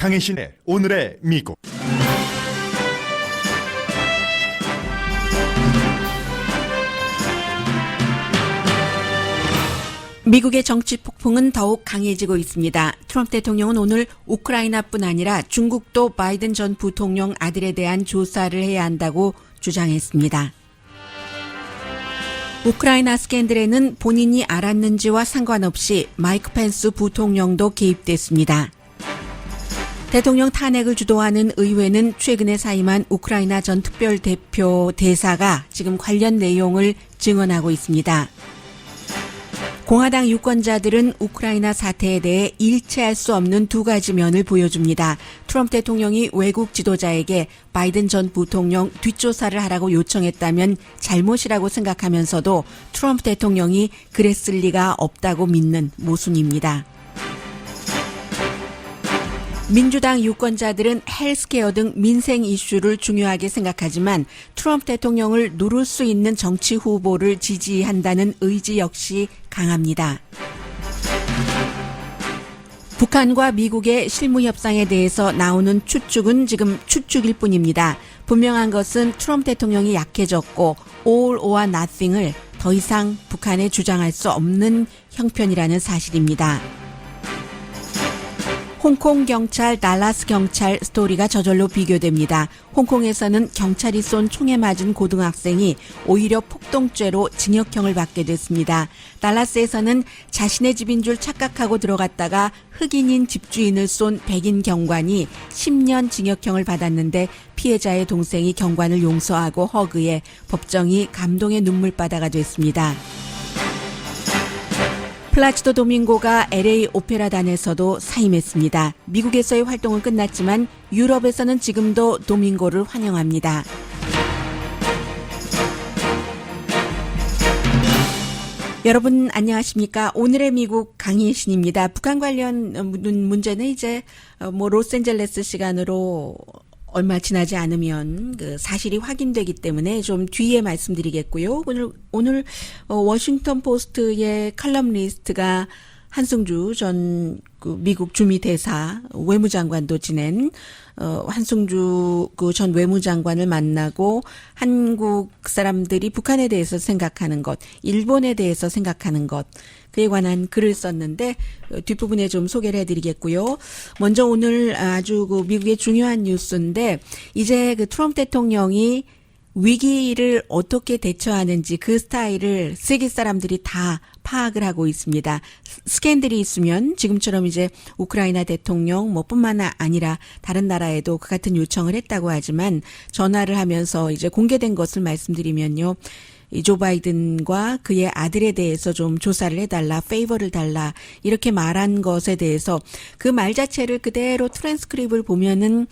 강혜신의 오늘의 미국. 미국의 정치 폭풍은 더욱 강해지고 있습니다. 트럼프 대통령은 오늘 우크라이나뿐 아니라 중국도 바이든 전 부통령 아들에 대한 조사를 해야 한다고 주장했습니다. 우크라이나 스캔들에는 본인이 알았는지와 상관없이 마이크 펜스 부통령도 개입됐습니다. 대통령 탄핵을 주도하는 의회는 최근에 사임한 우크라이나 전 특별대표 대사가 지금 관련 내용을 증언하고 있습니다. 공화당 유권자들은 우크라이나 사태에 대해 일치할 수 없는 두 가지 면을 보여줍니다. 트럼프 대통령이 외국 지도자에게 바이든 전 부통령 뒷조사를 하라고 요청했다면 잘못이라고 생각하면서도 트럼프 대통령이 그랬을 리가 없다고 믿는 모순입니다. 민주당 유권자들은 헬스케어 등 민생 이슈를 중요하게 생각하지만 트럼프 대통령을 누를 수 있는 정치 후보를 지지한다는 의지 역시 강합니다. 북한과 미국의 실무 협상에 대해서 나오는 추측은 지금 추측일 뿐입니다. 분명한 것은 트럼프 대통령이 약해졌고 all or nothing을 더 이상 북한에 주장할 수 없는 형편이라는 사실입니다. 홍콩 경찰, 달라스 경찰 스토리가 저절로 비교됩니다. 홍콩에서는 경찰이 쏜 총에 맞은 고등학생이 오히려 폭동죄로 징역형을 받게 됐습니다. 달라스에서는 자신의 집인 줄 착각하고 들어갔다가 흑인인 집주인을 쏜 백인 경관이 10년 징역형을 받았는데 피해자의 동생이 경관을 용서하고 허그해 법정이 감동의 눈물바다가 됐습니다. 플라치도 도밍고가 LA 오페라단에서도 사임했습니다. 미국에서의 활동은 끝났지만 유럽에서는 지금도 도밍고를 환영합니다. 여러분 안녕하십니까? 오늘의 미국 강희신입니다. 북한 관련 문제는 이제 로스앤젤레스 시간으로 얼마 지나지 않으면 그 사실이 확인되기 때문에 좀 뒤에 말씀드리겠고요. 오늘 워싱턴 포스트의 칼럼니스트가 한승주 전 그 미국 주미 대사 외무장관도 지낸 한승주 그 전 외무장관을 만나고 한국 사람들이 북한에 대해서 생각하는 것, 일본에 대해서 생각하는 것 그에 관한 글을 썼는데 뒷부분에 좀 소개를 해드리겠고요. 먼저 오늘 아주 그 미국의 중요한 뉴스인데 이제 그 트럼프 대통령이 위기를 어떻게 대처하는지 그 스타일을 세계 사람들이 다 파악을 하고 있습니다. 스캔들이 있으면 지금처럼 이제 우크라이나 대통령 뿐만 아니라 다른 나라에도 그 같은 요청을 했다고 하지만 전화를 하면서 이제 공개된 것을 말씀드리면요. 조 바이든과 그의 아들에 대해서 좀 조사를 해달라, 페이버를 달라 이렇게 말한 것에 대해서 그 말 자체를 그대로 트랜스크립을 보면은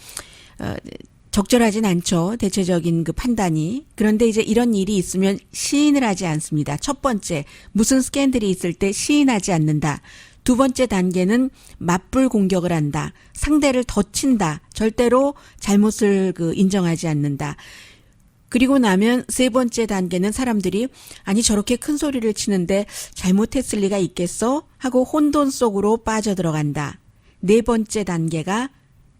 적절하진 않죠. 대체적인 그 판단이. 그런데 이제 이런 일이 있으면 시인을 하지 않습니다. 첫 번째, 무슨 스캔들이 있을 때 시인하지 않는다. 두 번째 단계는 맞불 공격을 한다. 상대를 덧친다. 절대로 잘못을 인정하지 않는다. 그리고 나면 세 번째 단계는 사람들이 아니 저렇게 큰 소리를 치는데 잘못했을 리가 있겠어? 하고 혼돈 속으로 빠져들어간다. 네 번째 단계가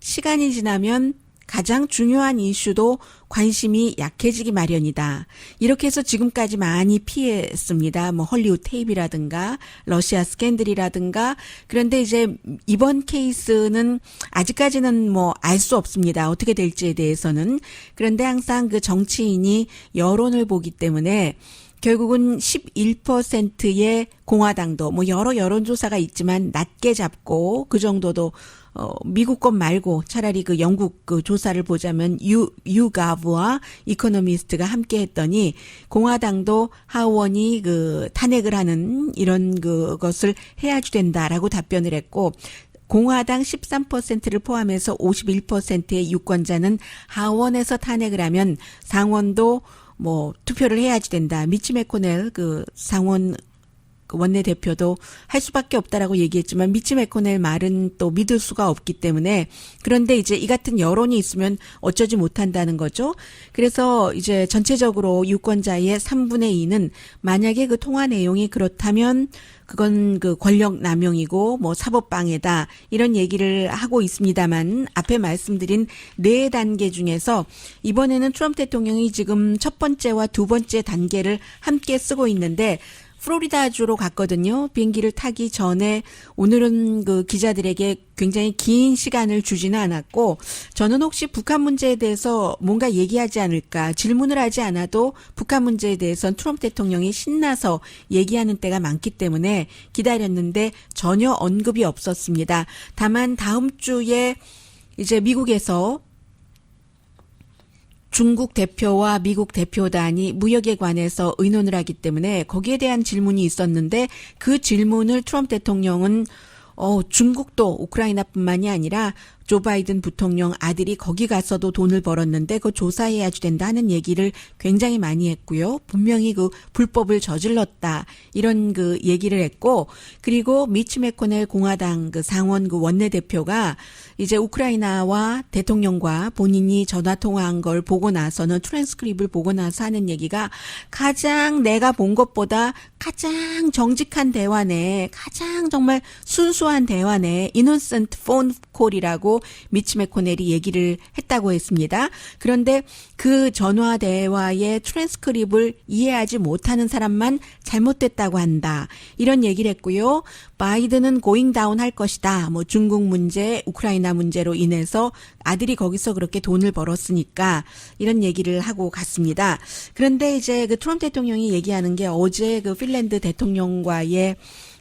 시간이 지나면 가장 중요한 이슈도 관심이 약해지기 마련이다. 이렇게 해서 지금까지 많이 피했습니다. 헐리우드 테이프라든가 러시아 스캔들이라든가. 그런데 이제 이번 케이스는 아직까지는 알 수 없습니다. 어떻게 될지에 대해서는. 그런데 항상 그 정치인이 여론을 보기 때문에 결국은 11%의 공화당도 여러 여론조사가 있지만 낮게 잡고 그 정도도 미국 것 말고 차라리 그 영국 그 조사를 보자면 유가브와 이코노미스트가 함께 했더니 공화당도 하원이 그 탄핵을 하는 이런 그것을 해야 된다라고 답변을 했고 공화당 13%를 포함해서 51%의 유권자는 하원에서 탄핵을 하면 상원도 투표를 해야지 된다. 미치 매코넬 그 상원 그 원내대표도 할 수밖에 없다라고 얘기했지만 미치 매코넬 말은 또 믿을 수가 없기 때문에 그런데 이제 이 같은 여론이 있으면 어쩌지 못한다는 거죠. 그래서 이제 전체적으로 유권자의 3분의 2는 만약에 그 통화 내용이 그렇다면 그건 그 권력 남용이고 뭐 사법방해다 이런 얘기를 하고 있습니다만 앞에 말씀드린 4단계 중에서 이번에는 트럼프 대통령이 지금 첫 번째와 두 번째 단계를 함께 쓰고 있는데 플로리다주로 갔거든요. 비행기를 타기 전에 오늘은 그 기자들에게 굉장히 긴 시간을 주지는 않았고 저는 혹시 북한 문제에 대해서 뭔가 얘기하지 않을까 질문을 하지 않아도 북한 문제에 대해서는 트럼프 대통령이 신나서 얘기하는 때가 많기 때문에 기다렸는데 전혀 언급이 없었습니다. 다만 다음 주에 이제 미국에서 중국 대표와 미국 대표단이 무역에 관해서 의논을 하기 때문에 거기에 대한 질문이 있었는데 그 질문을 트럼프 대통령은 중국도 우크라이나뿐만이 아니라 조 바이든 부통령 아들이 거기 가서도 돈을 벌었는데 그거 조사해야 된다는 얘기를 굉장히 많이 했고요. 분명히 그 불법을 저질렀다 이런 그 얘기를 했고 그리고 미치 매코넬 공화당 그 상원 그 원내대표가 이제 우크라이나와 대통령과 본인이 전화 통화한 걸 보고 나서는 트랜스크립을 보고 나서 하는 얘기가 가장 내가 본 것보다 가장 정직한 대화네, 가장 정말 순수한 대화네, 이노센트 폰 콜이라고 미치 매코넬이 얘기를 했다고 했습니다. 그런데 그 전화 대화의 트랜스크립을 이해하지 못하는 사람만 잘못됐다고 한다. 이런 얘기를 했고요. 바이든은 고잉 다운 할 것이다. 뭐 중국 문제, 우크라이나 문제로 인해서 아들이 거기서 그렇게 돈을 벌었으니까 이런 얘기를 하고 갔습니다. 그런데 이제 그 트럼프 대통령이 얘기하는 게 어제 그 핀란드 대통령과의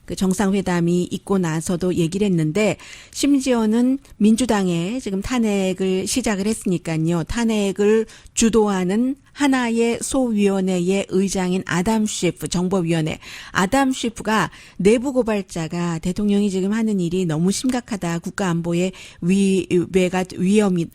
그 정상회담이 있고 나서도 얘기를 했는데 심지어는 민주당에 지금 탄핵을 시작을 했으니까요. 탄핵을 주도하는 하나의 소위원회의 의장인 아담 쉬프 정보위원회 아담 쉬프가 내부 고발자가 대통령이 지금 하는 일이 너무 심각하다. 국가안보에 위배가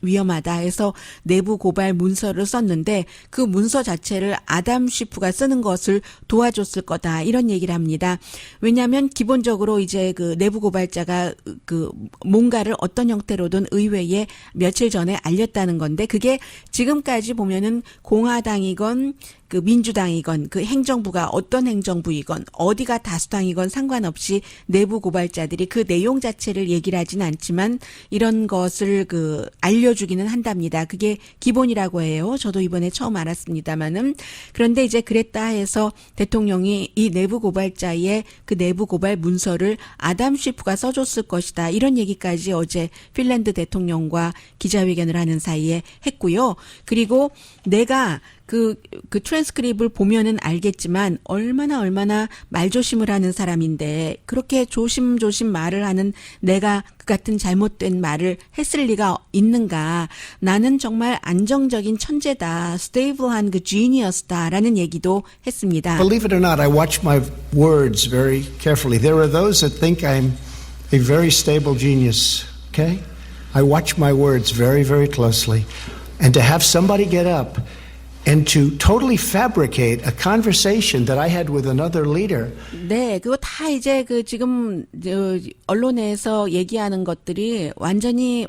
위험하다 해서 내부 고발 문서를 썼는데 그 문서 자체를 아담 쉬프가 쓰는 것을 도와줬을 거다. 이런 얘기를 합니다. 왜냐하면 기본적으로 이제 그 내부 고발자가 그 뭔가를 어떤 형태로든 의회에 며칠 전에 알렸다는 건데 그게 지금까지 보면은 공화당이건 그 민주당이건 그 행정부가 어떤 행정부이건 어디가 다수당이건 상관없이 내부 고발자들이 그 내용 자체를 얘기를 하진 않지만 이런 것을 그 알려주기는 한답니다. 그게 기본이라고 해요. 저도 이번에 처음 알았습니다만은 그런데 이제 그랬다 해서 대통령이 이 내부 고발자의 그 내부 고발 문서를 아담 쉬프가 써줬을 것이다. 이런 얘기까지 어제 핀란드 대통령과 기자회견을 하는 사이에 했고요. 그리고 내가 그 트랜스크립을 보면은 알겠지만 얼마나 말조심을 하는 사람인데 그렇게 조심조심 말을 하는 내가 그 같은 잘못된 말을 했을 리가 있는가. 나는 정말 안정적인 천재다. 스테이블한 그 지니어스다라는 얘기도 했습니다. Believe it or not, I watch my words very carefully. There are those that think I'm a very stable genius, okay? I watch my words very, very closely. And to have somebody get up and to totally fabricate a conversation that I had with another leader. 네, 그거 다 이제 그 지금 언론에서 얘기하는 것들이 완전히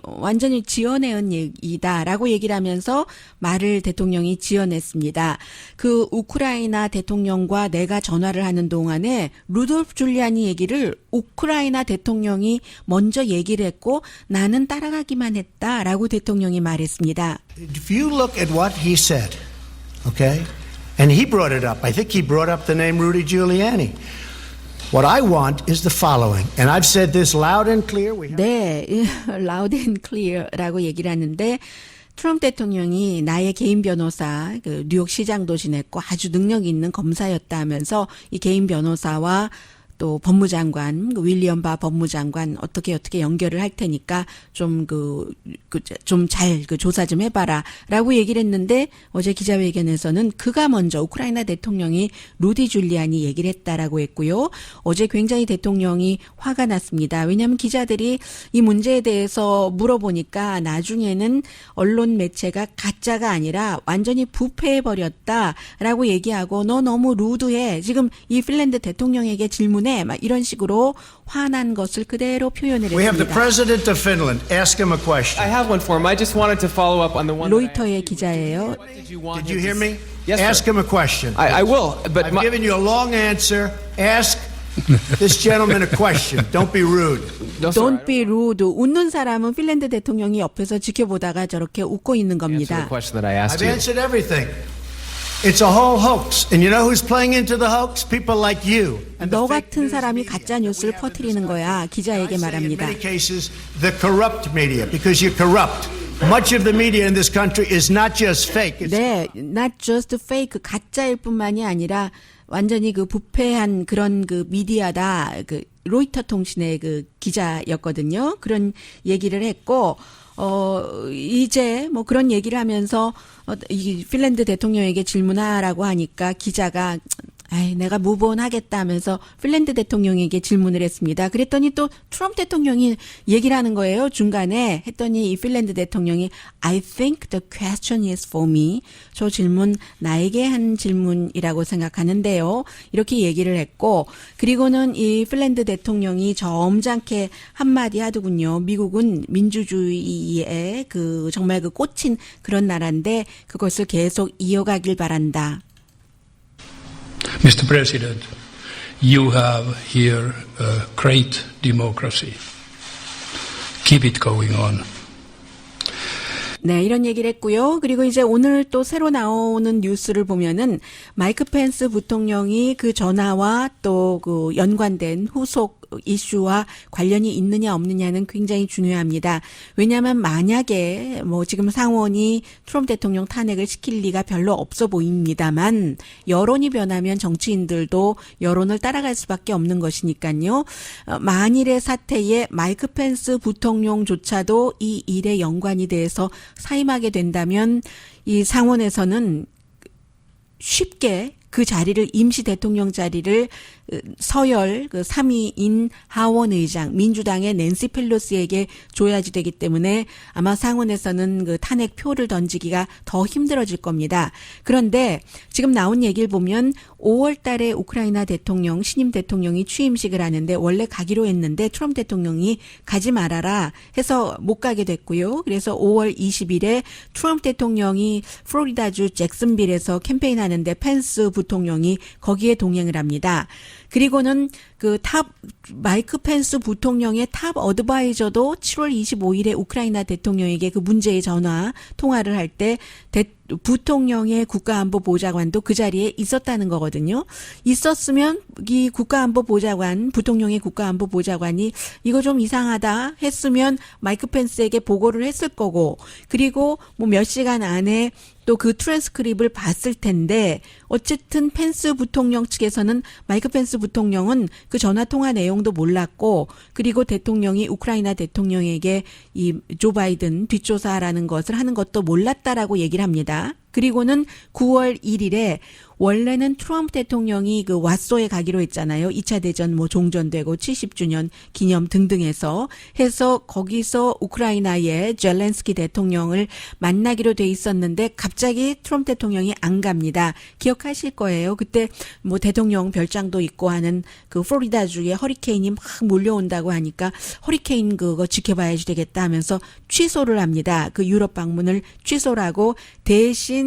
지어내은 얘기다라고 얘기를 하면서 말을 대통령이 지어냈습니다. 그 우크라이나 대통령과 내가 전화를 하는 동안에 루돌프 줄리아니 얘기를 우크라이나 대통령이 먼저 얘기를 했고 나는 따라가기만 했다라고 대통령이 말했습니다. If you look at what he said, okay? And he brought it up. I think he brought up the name Rudy Giuliani. What I want is the following. And I've said this loud and clear. 네, loud and clear라고 얘기를 하는데 트럼프 대통령이 나의 개인 변호사, 그 뉴욕 시장도 지냈고 아주 능력 있는 검사였다 하면서 이 개인 변호사와 또 법무장관, 윌리엄 바 법무장관 어떻게 연결을 할 테니까 좀 좀 잘 조사 좀 해봐라라고 얘기를 했는데 어제 기자회견에서는 그가 먼저 우크라이나 대통령이 루디 줄리안이 얘기를 했다라고 했고요. 어제 굉장히 대통령이 화가 났습니다. 왜냐하면 기자들이 이 문제에 대해서 물어보니까 나중에는 언론 매체가 가짜가 아니라 완전히 부패해버렸다라고 얘기하고 너 너무 루드해. 지금 이 핀란드 대통령에게 질문해. 막 이런 식으로 화난 것을 그대로 표현을 We have the 했습니다. president of Finland. Ask him a question. I have one for him. I just wanted to follow up on the one. 로이터의 기자예요. Did you hear me? Yes, sir. Ask him a question. I will, but I've given you a long answer. Ask this gentleman a question. Don't be rude. no, sir, Don't be rude. 웃는 사람은 핀란드 대통령이 옆에서 지켜보다가 저렇게 웃고 있는 answer the 겁니다. question that I asked I've you. answered everything. It's a whole hoax. And you know who's playing into the hoax? People like you. And the 너 fake 같은 news 사람이 media 가짜 that we 뉴스를 have in this 퍼뜨리는 거야. country. I 기자에게 say in 말합니다. many cases, the corrupt media, because you're corrupt. Much of the media in this country is not just fake. It's 네, not just fake 가짜일 뿐만이 아니라 완전히 부패한 그런 미디어다. 로이터 통신의 기자였거든요. 그런 얘기를 했고 이제 그런 얘기를 하면서 이 핀란드 대통령에게 질문하라고 하니까 기자가 내가 무브온 하겠다 하면서 핀란드 대통령에게 질문을 했습니다. 그랬더니 또 트럼프 대통령이 얘기를 하는 거예요. 중간에 했더니 이 핀란드 대통령이 I think the question is for me. 저 질문 나에게 한 질문이라고 생각하는데요. 이렇게 얘기를 했고 그리고는 이 핀란드 대통령이 점잖게 한마디 하더군요. 미국은 민주주의에 정말 꽂힌 그런 나라인데 그것을 계속 이어가길 바란다. Mr. President, you have here a great democracy. Keep it going on. 네, 이런 얘기를 했고요. 그리고 이제 오늘 또 새로 나오는 뉴스를 보면은 마이크 펜스 부통령이 그 전화와 또 연관된 후속 이슈와 관련이 있느냐 없느냐는 굉장히 중요합니다. 왜냐하면 만약에 지금 상원이 트럼프 대통령 탄핵을 시킬 리가 별로 없어 보입니다만 여론이 변하면 정치인들도 여론을 따라갈 수밖에 없는 것이니까요. 만일의 사태에 마이크 펜스 부통령조차도 이 일에 연관이 돼서 사임하게 된다면 이 상원에서는 쉽게 그 자리를 임시 대통령 자리를 서열 3위인 하원 의장 민주당의 낸시 펠로시에게 줘야지 되기 때문에 아마 상원에서는 탄핵 표를 던지기가 더 힘들어질 겁니다. 그런데 지금 나온 얘기를 보면 5월 달에 우크라이나 대통령 신임 대통령이 취임식을 하는데 원래 가기로 했는데 트럼프 대통령이 가지 말아라 해서 못 가게 됐고요. 그래서 5월 20일에 트럼프 대통령이 플로리다주 잭슨빌에서 캠페인하는데 펜스 부통령이 거기에 동행을 합니다. 그리고는 마이크 펜스 부통령의 탑 어드바이저도 7월 25일에 우크라이나 대통령에게 문제의 전화 통화를 할 때 부통령의 국가안보보좌관도 그 자리에 있었다는 거거든요. 있었으면 이 부통령의 국가안보보좌관이 이거 좀 이상하다 했으면 마이크 펜스에게 보고를 했을 거고 그리고 몇 시간 안에 또 그 트랜스크립을 봤을 텐데 어쨌든 펜스 부통령 측에서는 마이크 펜스 부통령은 그 전화 통화 내용도 몰랐고 그리고 대통령이 우크라이나 대통령에게 이 조 바이든 뒷조사라는 것을 하는 것도 몰랐다라고 얘기를 합니다. 그리고는 9월 1일에 원래는 트럼프 대통령이 왓소에 가기로 했잖아요. 2차 대전 종전되고 70주년 기념 등등해서 해서 거기서 우크라이나의 젤렌스키 대통령을 만나기로 돼 있었는데 갑자기 트럼프 대통령이 안 갑니다. 기억하실 거예요. 그때 대통령 별장도 있고 하는 플로리다주에 허리케인이 막 몰려온다고 하니까 허리케인 그거 지켜봐야지 되겠다 하면서 취소를 합니다. 유럽 방문을 취소를 하고 대신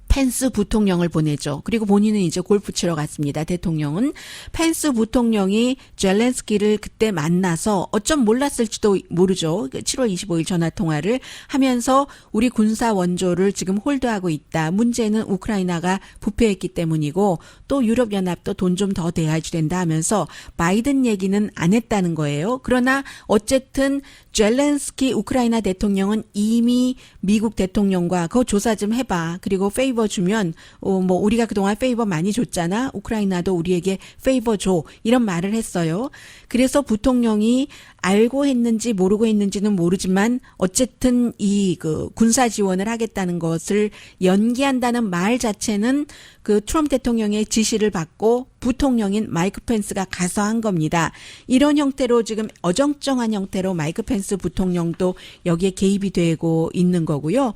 펜스 부통령을 보내죠. 그리고 본인은 이제 골프 치러 갔습니다. 대통령은 펜스 부통령이 젤렌스키를 그때 만나서 어쩜 몰랐을지도 모르죠. 7월 25일 전화 통화를 하면서 우리 군사 원조를 지금 홀드하고 있다. 문제는 우크라이나가 부패했기 때문이고 또 유럽연합도 돈 좀 더 대야지 된다 하면서 바이든 얘기는 안 했다는 거예요. 그러나 어쨌든 젤렌스키 우크라이나 대통령은 이미 미국 대통령과 그거 조사 좀 해봐. 그리고 페이버 페이버 주면 뭐 우리가 그동안 페이버 많이 줬잖아. 우크라이나도 우리에게 페이버 줘. 이런 말을 했어요. 그래서 부통령이 알고 했는지 모르고 했는지는 모르지만 어쨌든 이 그 군사 지원을 하겠다는 것을 연기한다는 말 자체는 그 트럼프 대통령의 지시를 받고 부통령인 마이크 펜스가 가서 한 겁니다. 이런 형태로 지금 어정쩡한 형태로 마이크 펜스 부통령도 여기에 개입이 되고 있는 거고요.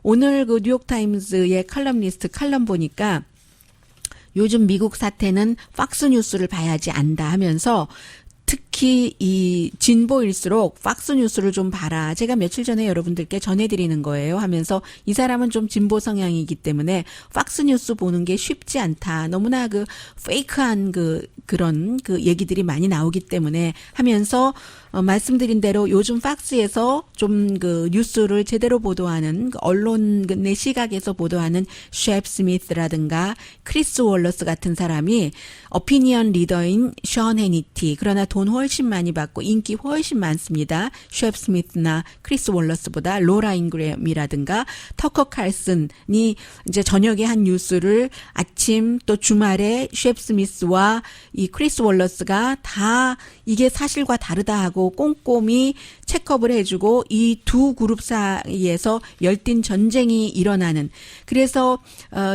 오늘 그 뉴욕타임즈의 칼럼니스트 칼럼 보니까 요즘 미국 사태는 팍스뉴스를 봐야지 안다 하면서 특히 이 진보일수록 팍스뉴스를 좀 봐라. 제가 며칠 전에 여러분들께 전해드리는 거예요 하면서 이 사람은 좀 진보 성향이기 때문에 팍스뉴스 보는 게 쉽지 않다. 너무나 그 페이크한 그런 얘기들이 많이 나오기 때문에 하면서 말씀드린 대로 요즘 팍스에서 좀 그 뉴스를 제대로 보도하는 언론의 시각에서 보도하는 셰프 스미스라든가 크리스 월러스 같은 사람이 어피니언 리더인 션 해니티 그러나 돈 훨씬 많이 받고 인기 훨씬 많습니다. 셰프 스미스나 크리스 월러스보다 로라 잉그램이라든가 터커 칼슨이 이제 저녁에 한 뉴스를 아침 또 주말에 셰프 스미스와 이 크리스 월러스가 다 이게 사실과 다르다 하고 꼼꼼히 체크업을 해주고 이 두 그룹 사이에서 열띤 전쟁이 일어나는 그래서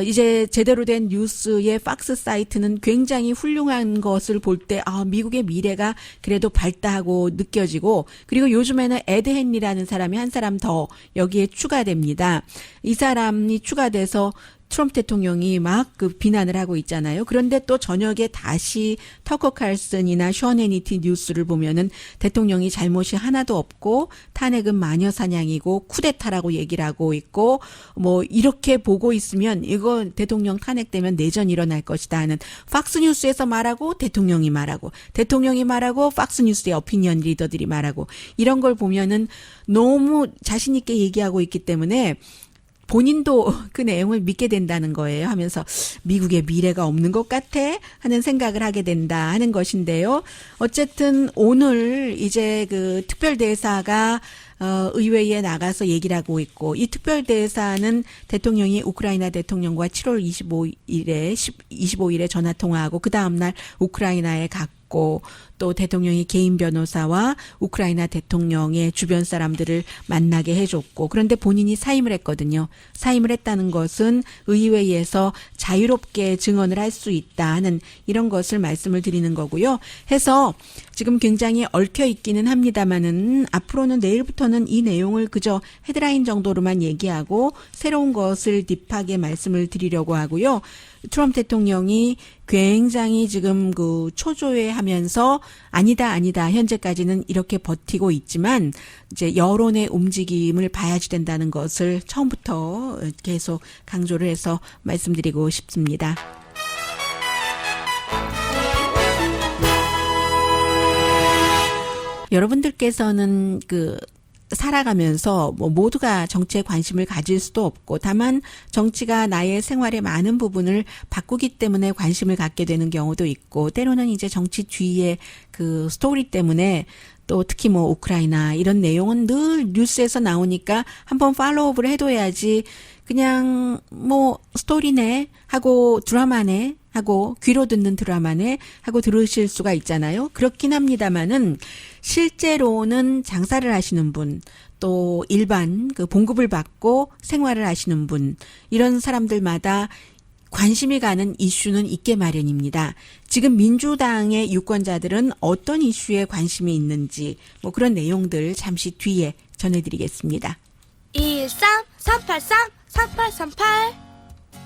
이제 제대로 된 뉴스의 팍스 사이트는 굉장히 훌륭한 것을 볼 때 미국의 미래가 그래도 밝다하고 느껴지고 그리고 요즘에는 에드 헨리라는 사람이 한 사람 더 여기에 추가됩니다. 이 사람이 추가돼서 트럼프 대통령이 막 그 비난을 하고 있잖아요. 그런데 또 저녁에 다시 터커 칼슨이나 션 해니티 뉴스를 보면은 대통령이 잘못이 하나도 없고 탄핵은 마녀 사냥이고 쿠데타라고 얘기를 하고 있고 뭐 이렇게 보고 있으면 이거 대통령 탄핵되면 내전 일어날 것이다 하는 팍스뉴스에서 말하고 대통령이 말하고 팍스뉴스의 어피니언 리더들이 말하고 이런 걸 보면은 너무 자신 있게 얘기하고 있기 때문에 본인도 그 내용을 믿게 된다는 거예요 하면서 미국의 미래가 없는 것 같아 하는 생각을 하게 된다 하는 것인데요. 어쨌든 오늘 이제 그 특별대사가 의회에 나가서 얘기를 하고 있고 이 특별대사는 대통령이 우크라이나 대통령과 7월 25일에 전화 통화하고 그 다음날 우크라이나에 갔고 또 대통령이 개인 변호사와 우크라이나 대통령의 주변 사람들을 만나게 해줬고 그런데 본인이 사임을 했거든요. 사임을 했다는 것은 의회에서 자유롭게 증언을 할 수 있다 하는 이런 것을 말씀을 드리는 거고요. 해서 지금 굉장히 얽혀 있기는 합니다만은 앞으로는 내일부터는 이 내용을 그저 헤드라인 정도로만 얘기하고 새로운 것을 딥하게 말씀을 드리려고 하고요. 트럼프 대통령이 굉장히 지금 그 초조해하면서 아니다 현재까지는 이렇게 버티고 있지만 이제 여론의 움직임을 봐야지 된다는 것을 처음부터 계속 강조를 해서 말씀드리고 싶습니다. 여러분들께서는 살아가면서 뭐 모두가 정치에 관심을 가질 수도 없고 다만 정치가 나의 생활의 많은 부분을 바꾸기 때문에 관심을 갖게 되는 경우도 있고 때로는 이제 정치 주위의 그 스토리 때문에 또 특히 뭐 우크라이나 이런 내용은 늘 뉴스에서 나오니까 한번 팔로우업을 해둬야지 그냥 뭐 스토리네 하고 드라마네 하고 귀로 듣는 드라마네 하고 들으실 수가 있잖아요. 그렇긴 합니다만은 실제로는 장사를 하시는 분, 또 일반 그 봉급을 받고 생활을 하시는 분 이런 사람들마다 관심이 가는 이슈는 있게 마련입니다. 지금 민주당의 유권자들은 어떤 이슈에 관심이 있는지 뭐 그런 내용들 잠시 뒤에 전해드리겠습니다. 213-383-3838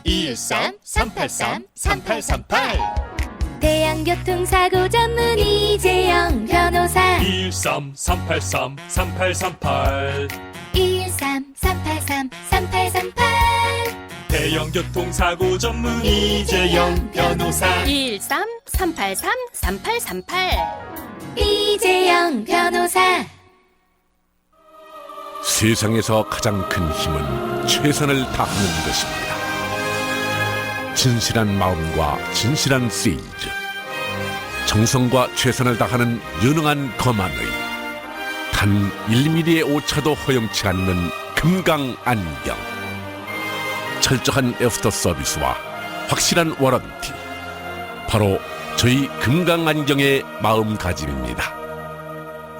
213-383-3838 대형교통사고 전문 이재영 변호사 213-383-3838 213-383-3838 대형교통사고 전문 이재영 변호사 213-383-3838 이재영 변호사 세상에서 가장 큰 힘은 최선을 다하는 것입니다. 진실한 마음과 진실한 세인즈, 정성과 최선을 다하는 유능한 검안의 단 1mm의 오차도 허용치 않는 금강 안경. 철저한 애프터 서비스와 확실한 워런티, 바로 저희 금강안경의 마음가짐입니다.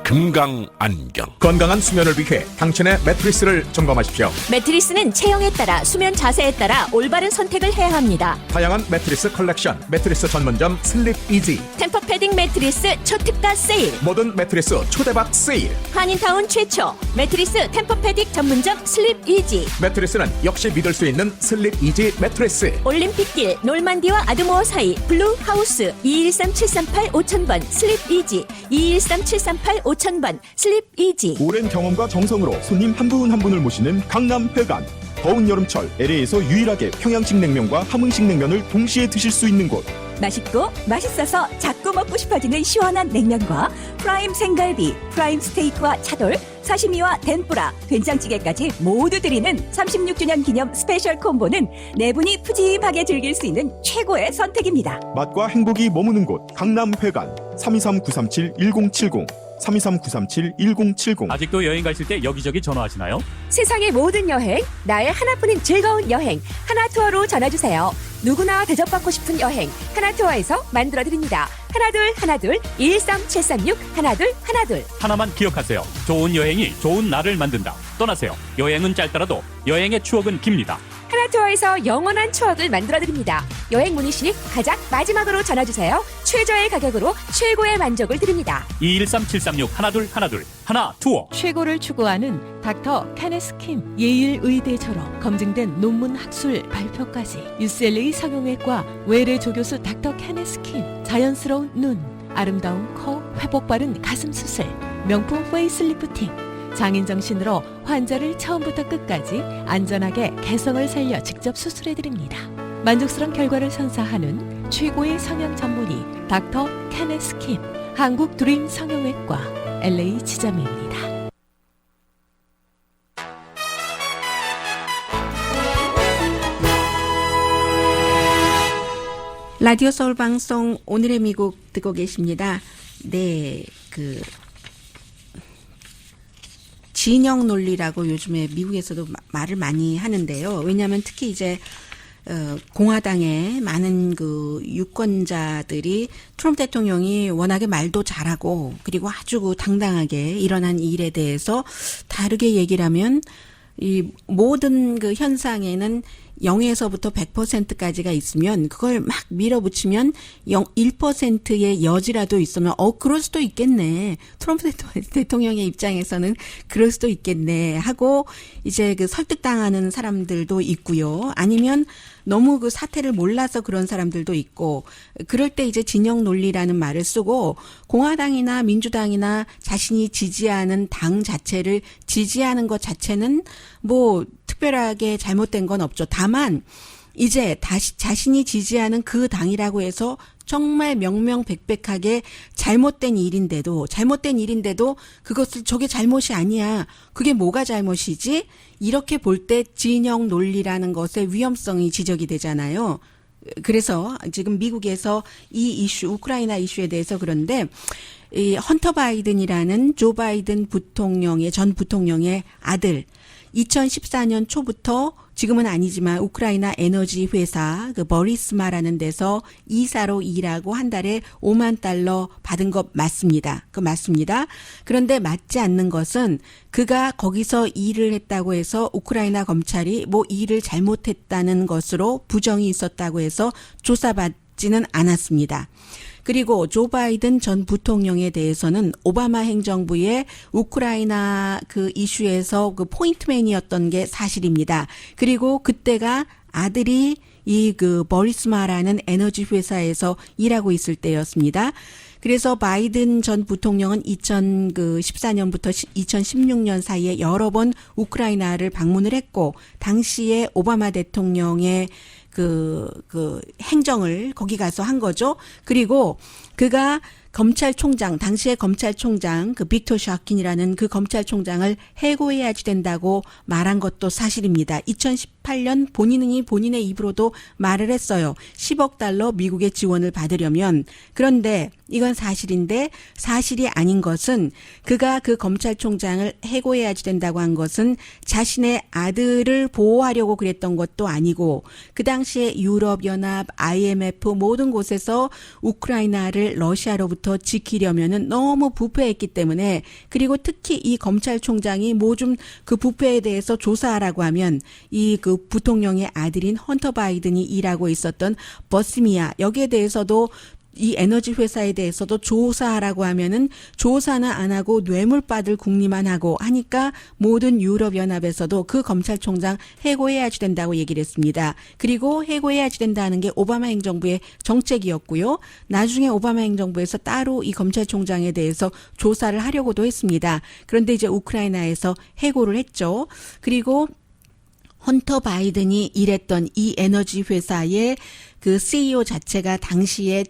금강안경. 건강한 수면을 위해 당신의 매트리스를 점검하십시오. 매트리스는 체형에 따라 수면 자세에 따라 올바른 선택을 해야 합니다. 다양한 매트리스 컬렉션, 매트리스 전문점 슬립 이지. 템퍼 패딩 매트리스 초특가 세일. 모든 매트리스 초대박 세일. 한인타운 최초 매트리스 템퍼 패딩 전문점 슬립 이지. 매트리스는 역시 믿을 수 있는 슬립 이지 매트리스. 올림픽길 놀만디와 아드모어 사이 블루 하우스 213-738-5000번 슬립 이지 213-738-5000번 슬립 이지. 오랜 경험과 정성으로 손님 한 분 한 분을 모시는 강남회관. 더운 여름철 LA에서 유일하게 평양식 냉면과 함흥식 냉면을 동시에 드실 수 있는 곳. 맛있고 맛있어서 자꾸 먹고 싶어지는 시원한 냉면과 프라임 생갈비, 프라임 스테이크와 차돌, 사시미와 덴뿌라, 된장찌개까지 모두 드리는 36주년 기념 스페셜 콤보는 네 분이 푸짐하게 즐길 수 있는 최고의 선택입니다. 맛과 행복이 머무는 곳 강남회관 323-937-1070 323-937-1070. 아직도 여행 가실 때 여기저기 전화하시나요? 세상의 모든 여행, 나의 하나뿐인 즐거운 여행, 하나투어로 전화주세요. 누구나 대접받고 싶은 여행, 하나투어에서 만들어드립니다. 하나둘 113-736 하나둘. 하나만 기억하세요. 좋은 여행이 좋은 나를 만든다. 떠나세요. 여행은 짧더라도 여행의 추억은 깁니다. 하나투어에서 영원한 추억을 만들어드립니다. 여행 문의 시 가장 마지막으로 전화주세요. 최저의 가격으로 최고의 만족을 드립니다. 213-736 하나둘 하나 투어. 최고를 추구하는 닥터 케네스 킴, 예일 의대 졸업, 검증된 논문 학술 발표까지 UCLA 성형외과 외래 조교수 닥터 케네스 킴, 자연스러운 눈, 아름다운 코, 회복 바른 가슴 수술, 명품 페이스리프팅, 장인 정신으로 환자를 처음부터 끝까지 안전하게 개성을 살려 직접 수술해드립니다. 만족스러운 결과를 선사하는 최고의 성형 전문의 닥터 케네스 킴, 한국 드림 성형외과 LA 지점입니다. 라디오 서울 방송 오늘의 미국 듣고 계십니다. 네, 진영 논리라고 요즘에 미국에서도 말을 많이 하는데요. 왜냐하면 특히 이제 공화당의 많은 그 유권자들이 트럼프 대통령이 워낙에 말도 잘하고 그리고 아주 당당하게 일어난 일에 대해서 다르게 얘기를 하면 이 모든 그 현상에는 0에서부터 100%까지가 있으면 그걸 막 밀어붙이면 1%의 여지라도 있으면 그럴 수도 있겠네. 트럼프 대통령의 입장에서는 그럴 수도 있겠네 하고 이제 그 설득당하는 사람들도 있고요. 아니면 너무 그 사태를 몰라서 그런 사람들도 있고 그럴 때 이제 진영 논리라는 말을 쓰고 공화당이나 민주당이나 자신이 지지하는 당 자체를 지지하는 것 자체는 뭐 특별하게 잘못된 건 없죠. 다만 이제 다시 자신이 지지하는 그 당이라고 해서 정말 명명백백하게 잘못된 일인데도 그것을 저게 잘못이 아니야. 그게 뭐가 잘못이지? 이렇게 볼 때 진영 논리라는 것의 위험성이 지적이 되잖아요. 그래서 지금 미국에서 이 이슈, 우크라이나 이슈에 대해서 그런데 이 헌터 바이든이라는 조 바이든 전 부통령의 아들 2014년 초부터 지금은 아니지만 우크라이나 에너지 회사 그 버리스마라는 데서 이사로 일하고 한 달에 $50,000 받은 것 맞습니다. 맞습니다. 그런데 맞지 않는 것은 그가 거기서 일을 했다고 해서 우크라이나 검찰이 뭐 일을 잘못했다는 것으로 부정이 있었다고 해서 조사받지는 않았습니다. 그리고 조 바이든 전 부통령에 대해서는 오바마 행정부의 우크라이나 그 이슈에서 그 포인트맨이었던 게 사실입니다. 그리고 그때가 아들이 이 그 버리스마라는 에너지 회사에서 일하고 있을 때였습니다. 그래서 바이든 전 부통령은 2014년부터 2016년 사이에 여러 번 우크라이나를 방문을 했고 당시에 오바마 대통령의 그 행정을 거기 가서 한 거죠. 그리고 그가 검찰총장, 당시의 검찰총장 그 빅터 샤킨이라는 그 검찰총장을 해고해야지 된다고 말한 것도 사실입니다. 2018년 본인이 본인의 입으로도 말을 했어요. 10억 달러 미국의 지원을 받으려면. 그런데 이건 사실인데 사실이 아닌 것은 그가 그 검찰총장을 해고해야지 된다고 한 것은 자신의 아들을 보호하려고 그랬던 것도 아니고 그 당시에 유럽연합, IMF 모든 곳에서 우크라이나를 러시아로부터 지키려면은 너무 부패했기 때문에 그리고 특히 이 검찰총장이 뭐 좀 그 부패에 대해서 조사하라고 하면 이 그 부통령의 아들인 헌터 바이든이 일하고 있었던 버스미아 여기에 대해서도 이 에너지 회사에 대해서도 조사하라고 하면은 조사는 안 하고 뇌물받을 궁리만 하고 하니까 모든 유럽연합에서도 그 검찰총장 해고해야지 된다고 얘기를 했습니다. 그리고 해고해야지 된다는 게 오바마 행정부의 정책이었고요. 나중에 오바마 행정부에서 따로 이 검찰총장에 대해서 조사를 하려고도 했습니다. 그런데 이제 우크라이나에서 해고를 했죠. 그리고 헌터 바이든이 일했던 이 에너지 회사의 그 CEO 자체가 당시에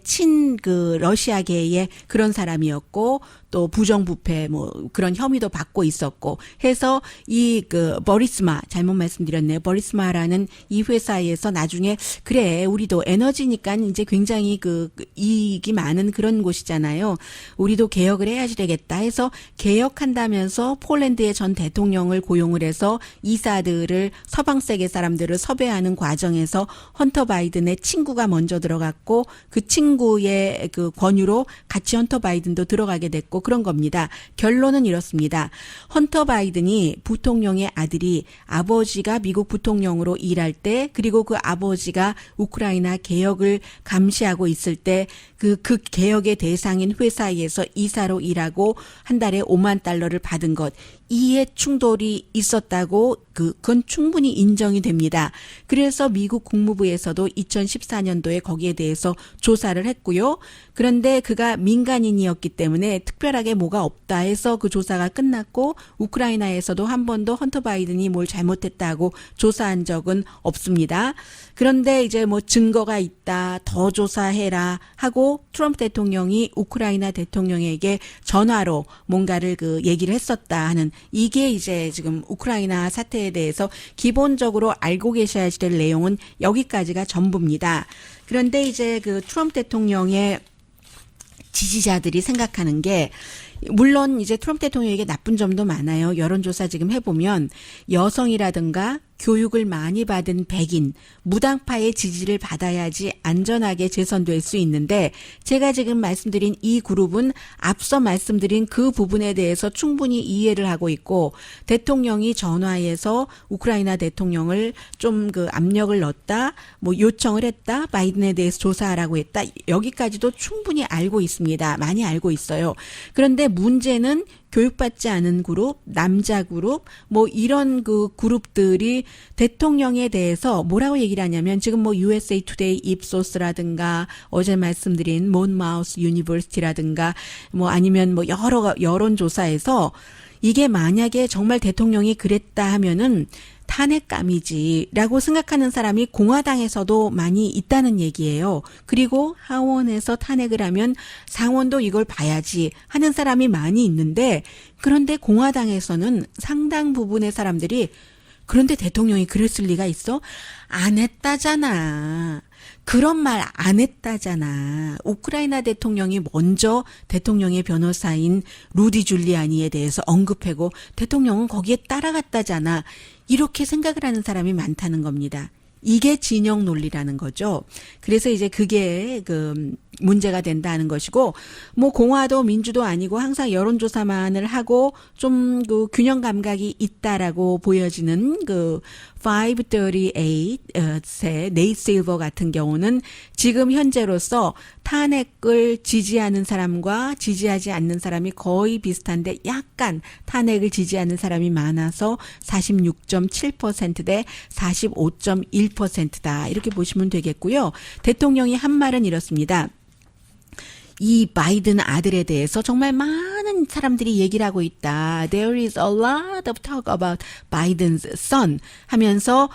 그 러시아계의 그런 사람이었고 또 부정부패 뭐 그런 혐의도 받고 있었고 해서 이 그 버리스마 잘못 말씀드렸네요. 버리스마라는 이 회사에서 나중에 그래 우리도 에너지니까 이제 굉장히 그 이익이 많은 그런 곳이잖아요. 우리도 개혁을 해야지 되겠다 해서 개혁한다면서 폴란드의 전 대통령을 고용을 해서 이사들을 서방 세계 사람들을 섭외하는 과정에서 헌터 바이든의 친구가 먼저 들어갔고 그 친구의 그 권유로 같이 헌터 바이든도 들어가게 됐고 그런 겁니다. 결론은 이렇습니다. 헌터 바이든이 부통령의 아들이 아버지가 미국 부통령으로 일할 때 그리고 그 아버지가 우크라이나 개혁을 감시하고 있을 때 그 개혁의 대상인 회사에서 이사로 일하고 한 달에 5만 달러를 받은 것 이해 충돌이 있었다고 그건 충분히 인정이 됩니다. 그래서 미국 국무부에서도 2014년도에 거기에 대해서 조사를 했고요. 그런데 그가 민간인이었기 때문에 특별하게 뭐가 없다 해서 그 조사가 끝났고 우크라이나에서도 한 번도 헌터 바이든이 뭘 잘못했다고 조사한 적은 없습니다. 그런데 이제 뭐 증거가 있다, 더 조사해라 하고 트럼프 대통령이 우크라이나 대통령에게 전화로 뭔가를 그 얘기를 했었다 하는 이게 이제 지금 우크라이나 사태에 대해서 기본적으로 알고 계셔야 될 내용은 여기까지가 전부입니다. 그런데 이제 그 트럼프 대통령의 지지자들이 생각하는 게 물론 이제 트럼프 대통령에게 나쁜 점도 많아요. 여론조사 지금 해보면 여성이라든가 교육을 많이 받은 백인, 무당파의 지지를 받아야지 안전하게 재선될 수 있는데 제가 지금 말씀드린 이 그룹은 앞서 말씀드린 그 부분에 대해서 충분히 이해를 하고 있고 대통령이 전화해서 우크라이나 대통령을 좀 그 압력을 넣었다, 뭐 요청을 했다, 바이든에 대해서 조사하라고 했다. 여기까지도 충분히 알고 있습니다. 많이 알고 있어요. 그런데 문제는 교육받지 않은 그룹, 남자 그룹, 뭐 이런 그 그룹들이 대통령에 대해서 뭐라고 얘기를 하냐면 지금 뭐 USA Today, 입소스라든가 어제 말씀드린 몬마우스 유니버시티라든가 뭐 아니면 뭐 여러 여론조사에서 이게 만약에 정말 대통령이 그랬다 하면은 탄핵감이지라고 생각하는 사람이 공화당에서도 많이 있다는 얘기예요. 그리고 하원에서 탄핵을 하면 상원도 이걸 봐야지 하는 사람이 많이 있는데 그런데 공화당에서는 상당 부분의 사람들이 그런데 대통령이 그랬을 리가 있어? 안 했다잖아. 그런 말 안 했다잖아. 우크라이나 대통령이 먼저 대통령의 변호사인 루디 줄리아니에 대해서 언급하고 대통령은 거기에 따라갔다잖아. 이렇게 생각을 하는 사람이 많다는 겁니다. 이게 진영 논리라는 거죠. 그래서 이제 그게 그 문제가 된다는 것이고 뭐 공화도 민주도 아니고 항상 여론조사만을 하고 좀 그 균형 감각이 있다라고 보여지는 그 538의 네이트 실버 같은 경우는 지금 현재로서 탄핵을 지지하는 사람과 지지하지 않는 사람이 거의 비슷한데 약간 탄핵을 지지하는 사람이 많아서 46.7% 대 45.1%다. 이렇게 보시면 되겠고요. 대통령이 한 말은 이렇습니다. 이 바이든 아들에 대해서 정말 많은 사람들이 얘기를 하고 있다. There is a lot of talk about Biden's son 하면서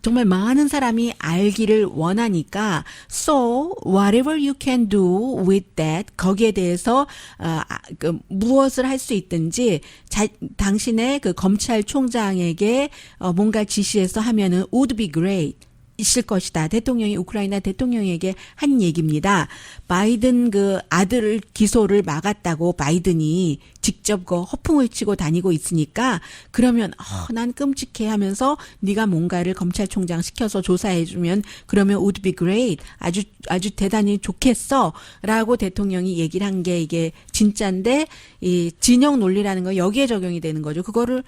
정말 많은 사람이 알기를 원하니까 so whatever you can do with that 거기에 대해서 무엇을 할 수 있든지 당신의 그 검찰총장에게 뭔가 지시해서 하면은 would be great. 있을 것이다. 대통령이 우크라이나 대통령에게 한 얘기입니다. 바이든 그 아들 기소를 막았다고 바이든이 직접 그 허풍을 치고 다니고 있으니까 그러면 난 끔찍해 하면서 네가 뭔가를 검찰총장 시켜서 조사해주면 그러면 would be great. 아주 대단히 좋겠어라고 대통령이 얘기를 한 게 이게 진짜인데 이 진영 논리라는 거 여기에 적용이 되는 거죠. 그거를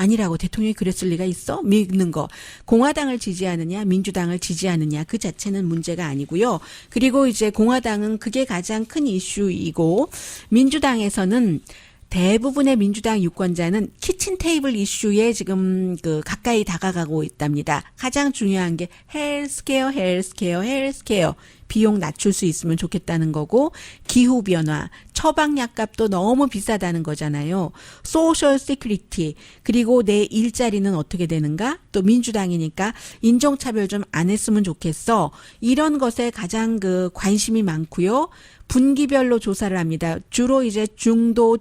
아니라고 대통령이 그랬을 리가 있어? 믿는 거. 공화당을 지지하느냐, 민주당을 지지하느냐 그 자체는 문제가 아니고요. 그리고 이제 공화당은 그게 가장 큰 이슈이고 민주당에서는 대부분의 민주당 유권자는 키친 테이블 이슈에 지금 그 가까이 다가가고 있답니다. 가장 중요한 게 헬스케어 비용 낮출 수 있으면 좋겠다는 거고 기후 변화, 처방약 값도 너무 비싸다는 거잖아요. 소셜 시큐리티 그리고 내 일자리는 어떻게 되는가? 또 민주당이니까 인종차별 좀 안 했으면 좋겠어. 이런 것에 가장 그 관심이 많고요. 분기별로 조사를 합니다. 주로 이제 중도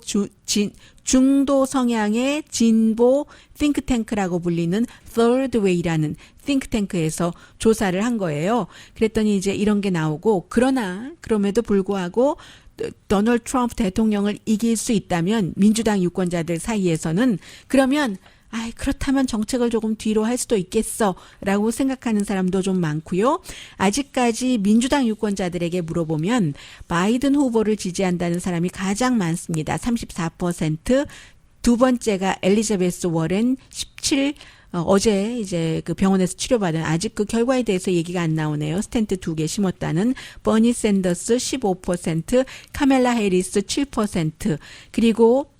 성향의 진보 띵크탱크라고 불리는 Third Way라는 띵크탱크에서 조사를 한 거예요. 그랬더니 이제 이런 게 나오고 그럼에도 불구하고 도널드 트럼프 대통령을 이길 수 있다면 민주당 유권자들 사이에서는 그러면 그렇다면 정책을 조금 뒤로 할 수도 있겠어라고 생각하는 사람도 좀 많고요. 아직까지 민주당 유권자들에게 물어보면 바이든 후보를 지지한다는 사람이 가장 많습니다. 34%. 두 번째가 엘리자베스 워렌 17%. 어제 이제 그 병원에서 치료받은 아직 그 결과에 대해서 얘기가 안 나오네요. 스텐트 2개 심었다는 버니 샌더스 15%, 카멜라 해리스 7%, 그리고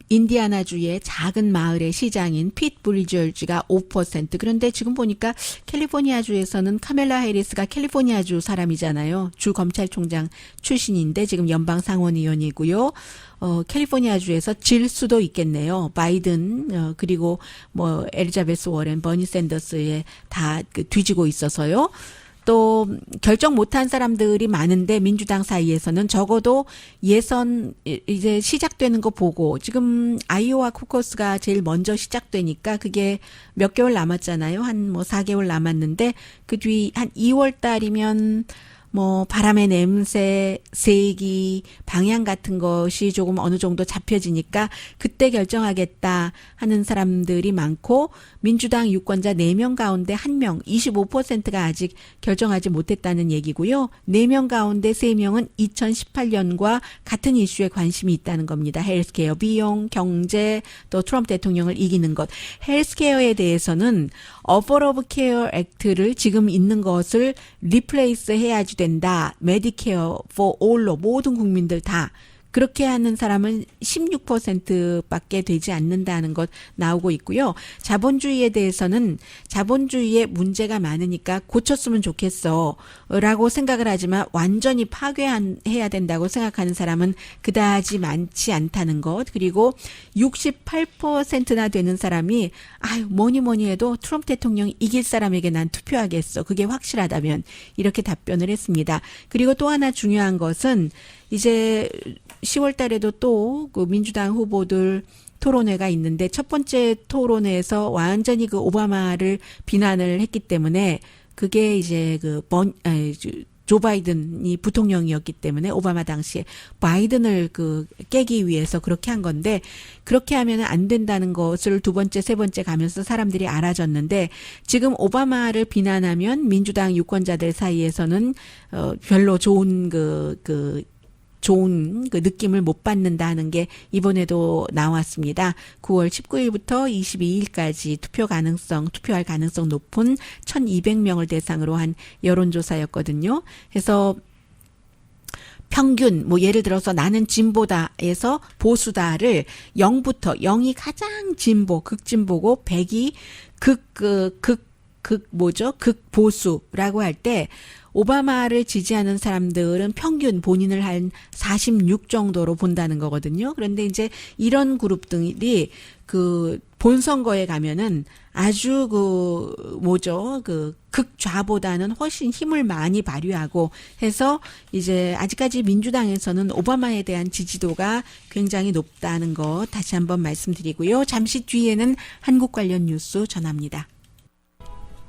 인디아나주의 작은 마을의 시장인 핏 브리저즈가 5%. 그런데 지금 보니까 캘리포니아주에서는 카멜라 해리스가 캘리포니아주 사람이잖아요. 주 검찰총장 출신인데 지금 연방 상원의원이고요. 캘리포니아주에서 질 수도 있겠네요. 바이든 그리고 뭐 엘리자베스 워렌, 버니 샌더스에 다 뒤지고 있어서요. 또 결정 못한 사람들이 많은데 민주당 사이에서는 적어도 예선 이제 시작되는 거 보고 지금 아이오와 코커스가 제일 먼저 시작되니까 그게 몇 개월 남았잖아요. 한 4개월 남았는데 그 뒤 한 2월 달이면 뭐 바람의 냄새, 세기, 방향 같은 것이 조금 어느 정도 잡혀지니까 그때 결정하겠다 하는 사람들이 많고 민주당 유권자 4명 가운데 1명, 25%가 아직 결정하지 못했다는 얘기고요. 4명 가운데 3명은 2018년과 같은 이슈에 관심이 있다는 겁니다. 헬스케어, 비용, 경제, 또 트럼프 대통령을 이기는 것. 헬스케어에 대해서는 어포러브 케어 액트를 지금 있는 것을 리플레이스 해야지 된다. 메디케어 for all로 모든 국민들 다. 그렇게 하는 사람은 16%밖에 되지 않는다는 것 나오고 있고요. 자본주의에 대해서는 자본주의에 문제가 많으니까 고쳤으면 좋겠어 라고 생각을 하지만 완전히 파괴해야 된다고 생각하는 사람은 그다지 많지 않다는 것. 그리고 68%나 되는 사람이 뭐니 해도 트럼프 대통령이 이길 사람에게 난 투표하겠어. 그게 확실하다면 이렇게 답변을 했습니다. 그리고 또 하나 중요한 것은 이제 10월 달에도 또 그 민주당 후보들 토론회가 있는데 첫 번째 토론회에서 완전히 그 오바마를 비난을 했기 때문에 그게 이제 조 바이든이 부통령이었기 때문에 오바마 당시에 바이든을 깨기 위해서 그렇게 한 건데 그렇게 하면 안 된다는 것을 두 번째, 세 번째 가면서 사람들이 알아졌는데 지금 오바마를 비난하면 민주당 유권자들 사이에서는 별로 좋은 좋은 느낌을 못 받는다는 게 이번에도 나왔습니다. 9월 19일부터 22일까지 투표할 가능성 높은 1,200명을 대상으로 한 여론조사였거든요. 그래서 평균 예를 들어서 나는 진보다에서 보수다를 0부터 0이 가장 극진보고 100이 극보수라고 할 때 오바마를 지지하는 사람들은 평균 본인을 한 46 정도로 본다는 거거든요. 그런데 이제 이런 그룹들이 그 본선거에 가면은 아주 극좌보다는 훨씬 힘을 많이 발휘하고 해서 이제 아직까지 민주당에서는 오바마에 대한 지지도가 굉장히 높다는 거 다시 한번 말씀드리고요. 잠시 뒤에는 한국 관련 뉴스 전합니다.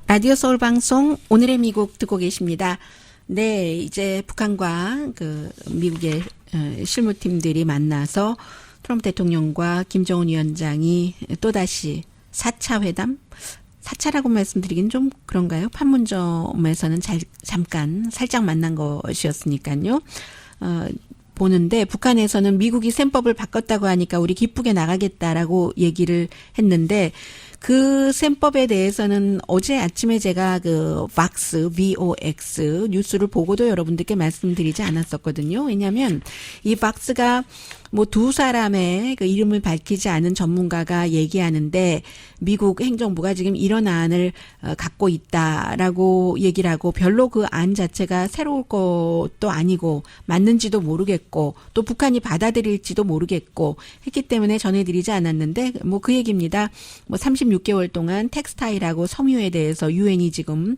라디오 서울 방송 오늘의 미국 듣고 계십니다. 네, 이제 북한과 그 미국의 실무팀들이 만나서 트럼프 대통령과 김정은 위원장이 또다시 4차 회담? 4차라고 말씀드리긴 좀 그런가요? 판문점에서는 잠깐 살짝 만난 것이었으니까요. 보는데 북한에서는 미국이 셈법을 바꿨다고 하니까 우리 기쁘게 나가겠다라고 얘기를 했는데 그 셈법에 대해서는 어제 아침에 제가 그 VOX 뉴스를 보고도 여러분들께 말씀드리지 않았었거든요. 왜냐하면 이 VOX가 뭐 두 사람의 그 이름을 밝히지 않은 전문가가 얘기하는데 미국 행정부가 지금 이런 안을 갖고 있다라고 얘기를 하고 별로 그 안 자체가 새로울 것도 아니고 맞는지도 모르겠고 또 북한이 받아들일지도 모르겠고 했기 때문에 전해드리지 않았는데 뭐 그 얘기입니다. 뭐 36개월 동안 텍스타일하고 섬유에 대해서 유엔이 지금